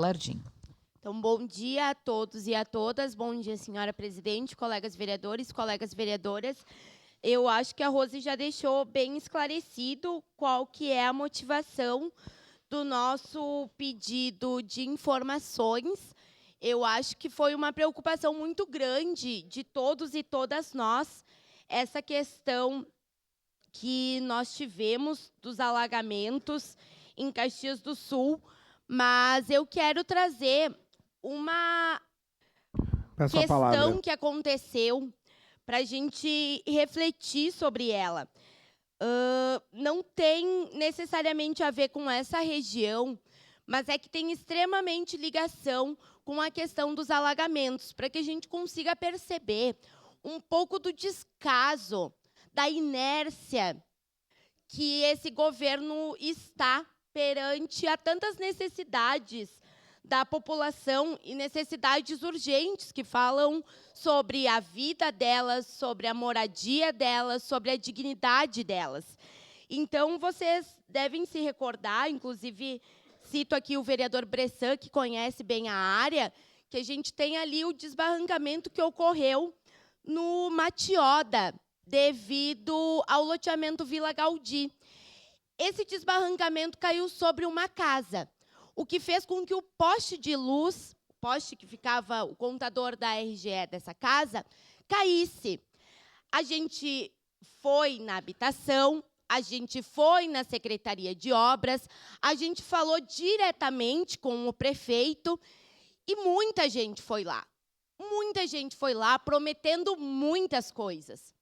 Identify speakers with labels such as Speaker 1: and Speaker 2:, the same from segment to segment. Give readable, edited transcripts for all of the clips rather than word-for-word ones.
Speaker 1: Lardim.
Speaker 2: Então, bom dia a todos e a todas. Bom dia, senhora presidente, colegas vereadores, colegas vereadoras. Eu acho que a Rose já deixou bem esclarecido qual que é a motivação do nosso pedido de informações. Eu acho que foi uma preocupação muito grande de todos e todas nós, essa questão que nós tivemos dos alagamentos em Caxias do Sul, mas eu quero trazer uma questão que aconteceu para a gente refletir sobre ela. Não tem necessariamente a ver com essa região, mas é que tem extremamente ligação com a questão dos alagamentos, para que a gente consiga perceber um pouco do descaso, da inércia que esse governo está perante a tantas necessidades da população e necessidades urgentes que falam sobre a vida delas, sobre a moradia delas, sobre a dignidade delas. Então, vocês devem se recordar, inclusive cito aqui o vereador Bressan, que conhece bem a área, que a gente tem ali o desbarrancamento que ocorreu no Matioda, devido ao loteamento Vila Gaudí. Esse desbarrancamento caiu sobre uma casa, o que fez com que o poste de luz, o poste que ficava o contador da RGE dessa casa, caísse. A gente foi na habitação, a gente foi na Secretaria de Obras, a gente falou diretamente com o prefeito e muita gente foi lá. Muita gente foi lá prometendo muitas coisas.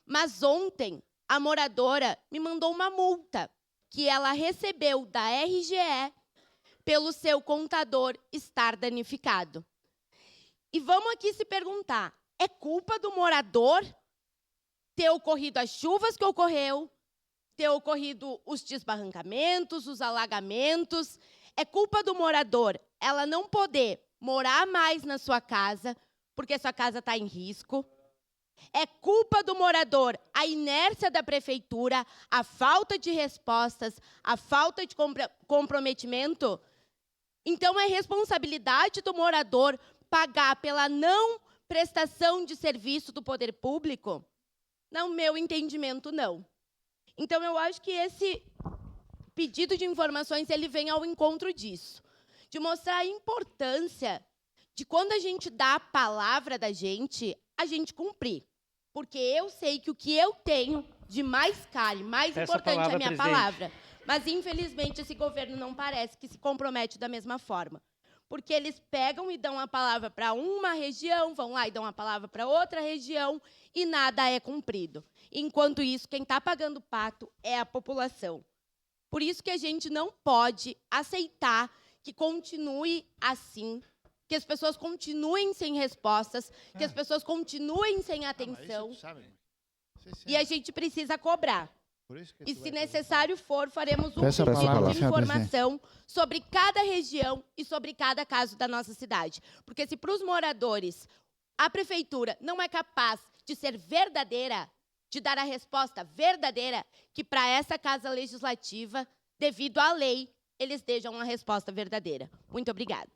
Speaker 2: Mas ontem, a moradora me mandou uma multa que ela recebeu da RGE pelo seu contador estar danificado. E vamos aqui se perguntar, é culpa do morador ter ocorrido as chuvas que ocorreu, ter ocorrido os desbarrancamentos, os alagamentos? É culpa do morador ela não poder morar mais na sua casa, porque sua casa está em risco? É culpa do morador a inércia da prefeitura, a falta de respostas, a falta de comprometimento? Então, é responsabilidade do morador pagar pela não prestação de serviço do poder público? No meu entendimento, não. Então, eu acho que esse pedido de informações ele vem ao encontro disso, de mostrar a importância de, quando a gente dá a palavra da gente, a gente cumprir. Porque eu sei que o que eu tenho de mais caro e mais importante é a minha palavra. Mas, infelizmente, esse governo não parece que se compromete da mesma forma. Porque eles pegam e dão a palavra para uma região, vão lá e dão a palavra para outra região, e nada é cumprido. Enquanto isso, quem está pagando o pato é a população. Por isso que a gente não pode aceitar que continue assim, que as pessoas continuem sem respostas, que as pessoas continuem sem atenção. E a gente precisa cobrar. E, se necessário for, faremos um pedido de informação sobre cada região e sobre cada caso da nossa cidade. Porque se para os moradores a prefeitura não é capaz de ser verdadeira, de dar a resposta verdadeira, que para essa Casa Legislativa, devido à lei, eles dejam uma resposta verdadeira. Muito obrigada.